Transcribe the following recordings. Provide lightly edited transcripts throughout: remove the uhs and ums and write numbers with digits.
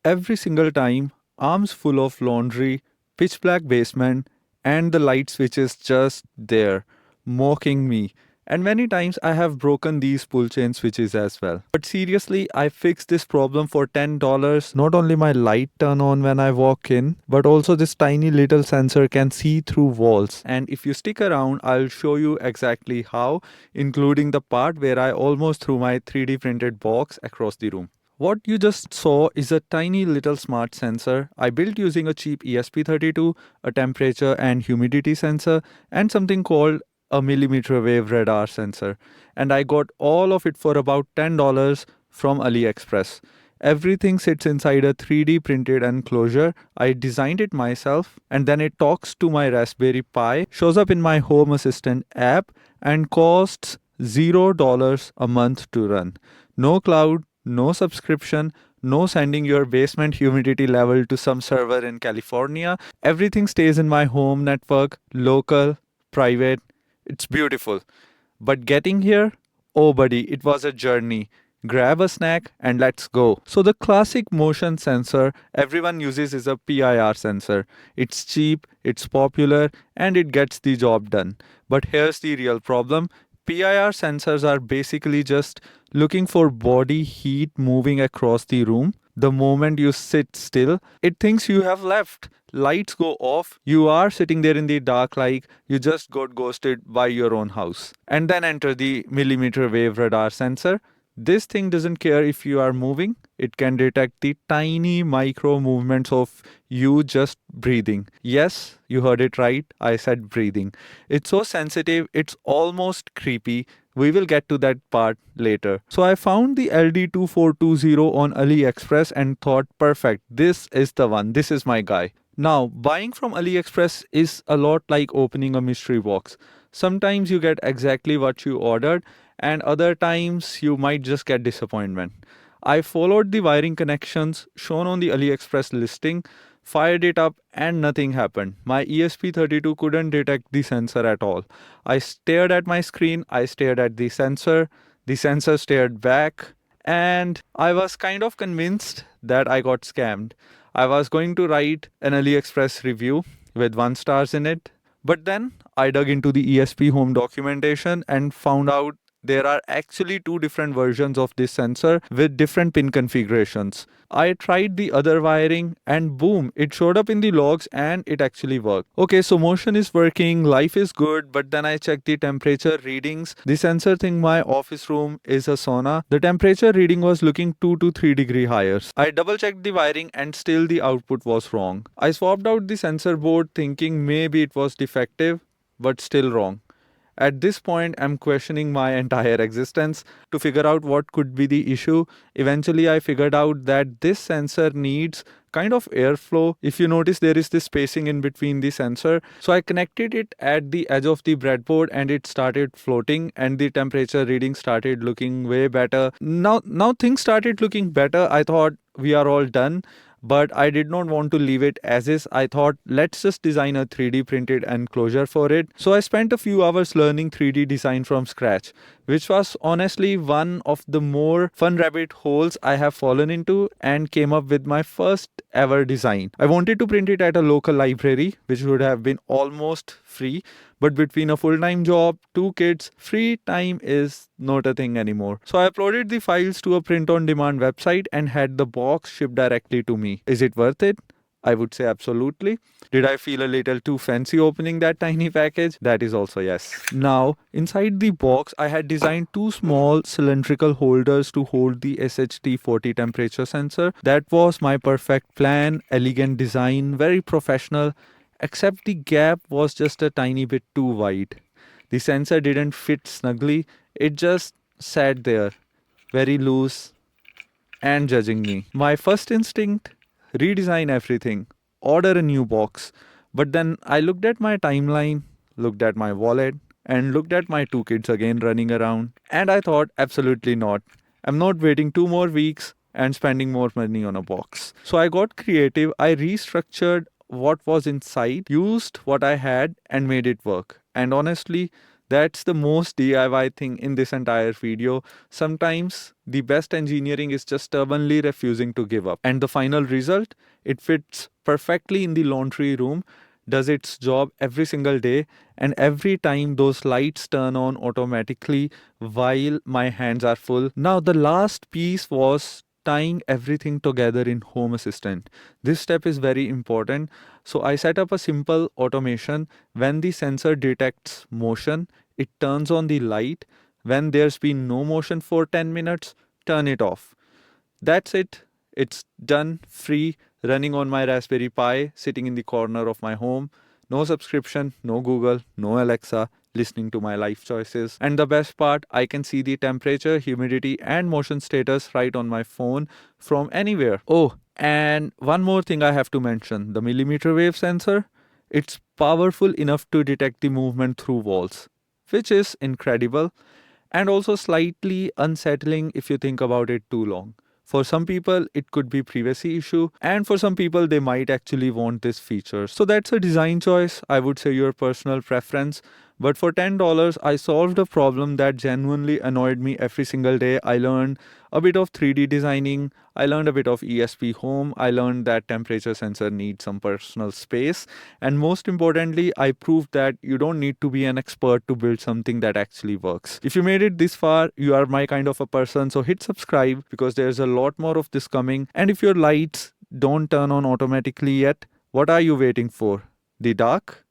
every single time, arms full of laundry, pitch black basement, and the light switch is just there, mocking me. And many times I have broken these pull chain switches as well. But seriously, I fixed this problem for $10. Not only my light turn on when I walk in, but also this tiny little sensor can see through walls. And if you stick around, I'll show you exactly how, including the part where I almost threw my 3D printed box across the room. What you just saw is a tiny little smart sensor I built using a cheap ESP32, a temperature and humidity sensor, and something called a mmWave radar sensor. And I got all of it for about $10 from AliExpress. Everything sits inside a 3D printed enclosure. I designed it myself, and then it talks to my Raspberry Pi, shows up in my Home Assistant app, and costs $0 a month to run. No cloud, no subscription, no sending your basement humidity level to some server in California. Everything stays in my home network, local, private. It's beautiful. But getting here, oh buddy, it was a journey. Grab a snack and let's go. So the classic motion sensor everyone uses is a PIR sensor. It's cheap, it's popular, and it gets the job done. But here's the real problem. PIR sensors are basically just looking for body heat moving across the room. The moment you sit still, it thinks you have left. Lights go off, you are sitting there in the dark like you just got ghosted by your own house. And then enter the mmWave radar sensor. This thing doesn't care if you are moving. It can detect the tiny micro movements of you just breathing. Yes, you heard it right. I said breathing. It's so sensitive, it's almost creepy. We will get to that part later. So I found the LD2420 on AliExpress and thought, perfect, this is the one. This is my guy. Now, buying from AliExpress is a lot like opening a mystery box. Sometimes you get exactly what you ordered, and other times you might just get disappointment. I followed the wiring connections shown on the AliExpress listing, fired it up, and nothing happened. My ESP32 couldn't detect the sensor at all. I stared at my screen, I stared at the sensor stared back, and I was kind of convinced that I got scammed. I was going to write an AliExpress review with 1 stars in it, but then I dug into the ESP home documentation and found out there are actually 2 different versions of this sensor with different pin configurations. I tried the other wiring and boom, it showed up in the logs and it actually worked. Okay, so motion is working, life is good, but then I checked the temperature readings. The sensor thinks my office room is a sauna. The temperature reading was looking 2 to 3 degree higher. I double checked the wiring and still the output was wrong. I swapped out the sensor board thinking maybe it was defective, but still wrong. At this point, I'm questioning my entire existence to figure out what could be the issue. Eventually, I figured out that this sensor needs kind of airflow. If you notice, there is this spacing in between the sensor. So I connected it at the edge of the breadboard and it started floating and the temperature reading started looking way better. Now things started looking better. I thought we are all done. But I did not want to leave it as is. I thought, let's just design a 3D printed enclosure for it. So I spent a few hours learning 3D design from scratch, which was honestly one of the more fun rabbit holes I have fallen into, and came up with my first ever design. I wanted to print it at a local library, which would have been almost free. But between a full-time job, 2 kids, free time is not a thing anymore. So I uploaded the files to a print-on-demand website and had the box shipped directly to me. Is it worth it? I would say absolutely. Did I feel a little too fancy opening that tiny package? That is also yes. Now, inside the box, I had designed 2 small cylindrical holders to hold the SHT40 temperature sensor. That was my perfect plan, elegant design, very professional. Except the gap was just a tiny bit too wide. The sensor didn't fit snugly, it just sat there, very loose and judging me. My first instinct, redesign everything, order a new box. But then I looked at my timeline, looked at my wallet, and looked at my 2 kids again running around. And I thought, absolutely not. I'm not waiting 2 more weeks and spending more money on a box. So I got creative. I restructured what was inside, used what I had, and made it work. And honestly, That's the most DIY thing in this entire video. Sometimes the best engineering is just stubbornly refusing to give up. And the final result, it fits perfectly in the laundry room, does its job every single day, and every time those lights turn on automatically while my hands are full. Now, the last piece was tying everything together in Home Assistant. This step is very important. So I set up a simple automation. When the sensor detects motion, it turns on the light. When there's been no motion for 10 minutes, turn it off. That's it. It's done, free, running on my Raspberry Pi, sitting in the corner of my home. No subscription, no Google, no Alexa, listening to my life choices. And the best part, I can see the temperature, humidity, and motion status right on my phone from anywhere. Oh, and one more thing I have to mention, the mmWave sensor. It's powerful enough to detect the movement through walls, which is incredible and also slightly unsettling if you think about it too long. For some people, it could be privacy issue, and for some people, they might actually want this feature. So that's a design choice. I would say your personal preference. But for $10, I solved a problem that genuinely annoyed me every single day. I learned a bit of 3D designing. I learned a bit of ESP home. I learned that temperature sensor needs some personal space. And most importantly, I proved that you don't need to be an expert to build something that actually works. If you made it this far, you are my kind of a person. So hit subscribe because there's a lot more of this coming. And if your lights don't turn on automatically yet, what are you waiting for? The dark?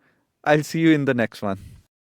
I'll see you in the next one.